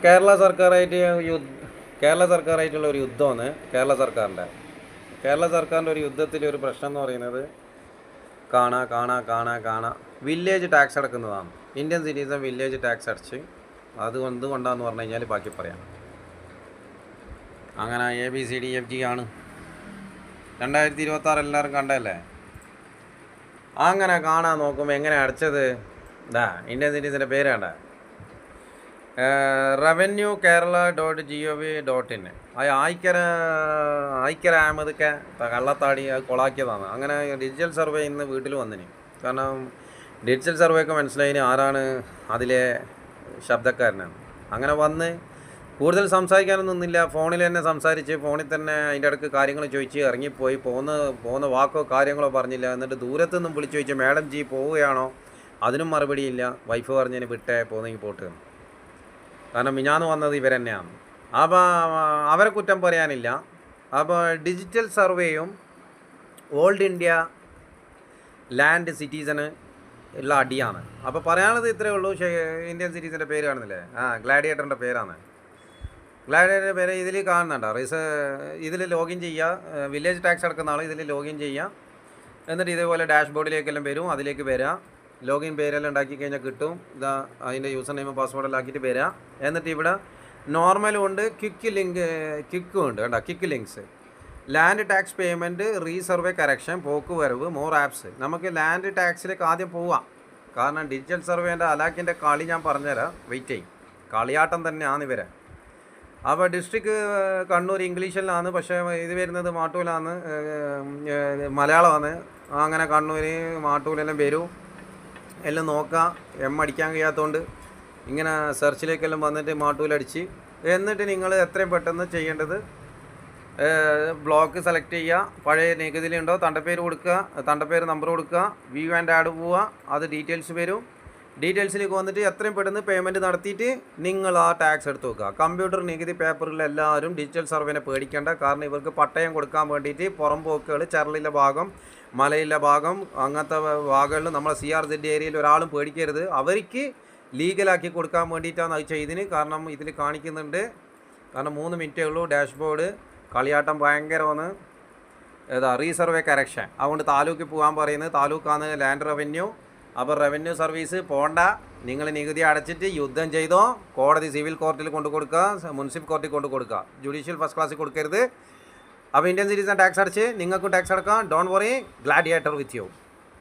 കേരള സർക്കാരായിട്ട് കേരള സർക്കാരായിട്ടുള്ള ഒരു യുദ്ധമാണ് കേരള സർക്കാരിൻ്റെ ഒരു യുദ്ധത്തിൽ ഒരു പ്രശ്നം എന്ന് പറയുന്നത് വില്ലേജ് ടാക്സ് അടക്കുന്നതാണ്. ഇന്ത്യൻ സിറ്റിസൺ വില്ലേജ് ടാക്സ് അടച്ച് അത് എന്തുകൊണ്ടാന്ന് പറഞ്ഞു കഴിഞ്ഞാൽ ബാക്കി പറയാം. അങ്ങനെ ABCDFG ആണ് 2026 എല്ലാവരും കണ്ടല്ലേ. അങ്ങനെ കാണാൻ നോക്കുമ്പോൾ എങ്ങനെ അടച്ചത് ഇന്ത്യൻ സിറ്റിസൻ്റെ പേരാണ്ട revenue.kerala.gov.in അത് ആയിക്കര അഹമ്മദൊക്കെ കള്ളത്താടി അത് കൊളാക്കിയതാണ്. അങ്ങനെ ഡിജിറ്റൽ സർവേ ഇന്ന് വീട്ടിൽ വന്നിന്. കാരണം ഡിജിറ്റൽ സർവേ ഒക്കെ മനസ്സിലായിന് ആരാണ് അതിലെ ശബ്ദക്കാരനാണ്. അങ്ങനെ വന്ന് കൂടുതൽ സംസാരിക്കാനൊന്നും നിന്നില്ല. ഫോണിൽ തന്നെ സംസാരിച്ച് ഫോണിൽ തന്നെ അതിൻ്റെ ഇടയ്ക്ക് കാര്യങ്ങൾ ചോദിച്ച് ഇറങ്ങിപ്പോയി. പോകുന്ന വാക്കോ കാര്യങ്ങളോ പറഞ്ഞില്ല. എന്നിട്ട് ദൂരത്തു നിന്നും വിളിച്ച് ചോദിച്ചു, മാഡം ജി പോവുകയാണോ? അതിനും മറുപടിയില്ല. വൈഫ് പറഞ്ഞതിന് വിട്ടേ പോകുന്നെങ്കിൽ പോട്ട്. കാരണം മിഞ്ഞാന്ന് വന്നത് ഇവരെന്നെയാണ്. അപ്പോൾ അവരെ കുറ്റം പറയാനില്ല. അപ്പോൾ ഡിജിറ്റൽ സർവേയും ഓൾഡ് ഇന്ത്യ ലാൻഡ് സിറ്റിസന് ഉള്ള അടിയാണ്. അപ്പോൾ പറയാനുള്ളത് ഇത്രയേ ഉള്ളൂ. ഇന്ത്യൻ സിറ്റിസൻ്റെ പേര് കാണുന്നില്ലേ? ഗ്ലാഡിയേറ്ററിൻ്റെ പേരാണ്. ഗ്ലാഡിയേറ്ററിൻ്റെ പേര് ഇതിൽ കാണുന്നുണ്ടോ? ഇതിൽ ലോഗിൻ ചെയ്യുക. വില്ലേജ് ടാക്സ് അടക്കുന്ന ആൾ ഇതിൽ ലോഗിൻ ചെയ്യുക. എന്നിട്ട് ഇതേപോലെ ഡാഷ്ബോർഡിലേക്കെല്ലാം വരും. അതിലേക്ക് വരാം. ലോഗിൻ പേരെല്ലാം ഉണ്ടാക്കി കഴിഞ്ഞാൽ കിട്ടും. ഇതാ അതിൻ്റെ യൂസർ നെയിം പാസ്വേഡെല്ലാം ആക്കിയിട്ട് വരാം. എന്നിട്ട് ഇവിടെ നോർമലും ഉണ്ട്, ക്വിക്കും ഉണ്ട്. കണ്ടോ, quick links, land tax payment, resurvey correction, പോക്കുവരവ്, മോർ ആപ്സ്. നമുക്ക് ലാൻഡ് ടാക്സിലേക്ക് ആദ്യം പോവാം. കാരണം ഡിജിറ്റൽ സർവേൻ്റെ അലാക്കിൻ്റെ കളി ഞാൻ പറഞ്ഞുതരാം. വെയിറ്റ് ചെയ്യും. കളിയാട്ടം തന്നെയാണ് ഇവരെ. അപ്പോൾ ഡിസ്ട്രിക്ട് കണ്ണൂർ ഇംഗ്ലീഷിലാണ്, പക്ഷേ ഇത് വരുന്നത് മാട്ടൂലാണ്, മലയാളമാണ്. അങ്ങനെ കണ്ണൂർ മാട്ടൂലെല്ലാം വരും. എല്ലാം നോക്കാം. അടിക്കാൻ കഴിയാത്തതുകൊണ്ട് ഇങ്ങനെ സെർച്ചിലേക്കെല്ലാം വന്നിട്ട് മാട്ടൂലടിച്ച്, എന്നിട്ട് നിങ്ങൾ എത്രയും പെട്ടെന്ന് ചെയ്യേണ്ടത് ബ്ലോക്ക് സെലക്ട് ചെയ്യുക. പഴയ നികുതിയിലുണ്ടോ തണ്ടപ്പേര് കൊടുക്കുക, തണ്ടപ്പേര് നമ്പർ കൊടുക്കുക, വ്യൂ ആൻഡ് ആഡ് പോവുക. അത് ഡീറ്റെയിൽസ് വരും. ഡീറ്റെയിൽസിലേക്ക് വന്നിട്ട് എത്രയും പെട്ടെന്ന് പേയ്മെൻറ്റ് നടത്തിയിട്ട് നിങ്ങൾ ആ ടാക്സ് എടുത്ത് വെക്കുക. കമ്പ്യൂട്ടർ നികുതി പേപ്പറിലെല്ലാവരും ഡിജിറ്റൽ സർവേനെ പേടിക്കേണ്ട. കാരണം ഇവർക്ക് പട്ടയം കൊടുക്കാൻ വേണ്ടിയിട്ട് പുറംപോക്കുകൾ, ചരലിലെ ഭാഗം, മലയിലെ ഭാഗം, അങ്ങനത്തെ ഭാഗങ്ങളിൽ നമ്മളെ CRZ ഏരിയയിൽ ഒരാളും പേടിക്കരുത്. അവർക്ക് ലീഗലാക്കി കൊടുക്കാൻ വേണ്ടിയിട്ടാണ് അത് ചെയ്തതിന്. കാരണം ഇതിൽ കാണിക്കുന്നുണ്ട്. കാരണം 3 മിനിറ്റേ ഉള്ളൂ. ഡാഷ്ബോർഡ് കളിയാട്ടം ഭയങ്കരമാണ്. Resurvey correction. അതുകൊണ്ട് താലൂക്കിൽ പോകാൻ പറയുന്നത്. താലൂക്കാണ് ലാൻഡ് റവന്യൂ. അപ്പോൾ റവന്യൂ സർവീസ് പോണ്ട. നിങ്ങൾ നികുതി അടച്ചിട്ട് യുദ്ധം ചെയ്തോ. കോടതി സിവിൽ കോർട്ടിൽ കൊണ്ടു കൊടുക്കുക, മുനിസിപ്പൽ കോർട്ടിൽ കൊണ്ടു കൊടുക്കുക. ജുഡീഷ്യൽ ഫസ്റ്റ് ക്ലാസ്സിൽ കൊടുക്കരുത്. അപ്പോൾ ഇന്ത്യൻ സിറ്റിസൺ ടാക്സ് അടച്ച് നിങ്ങൾക്കും ടാക്സ് അടക്കാം. Don't worry, gladiator with you.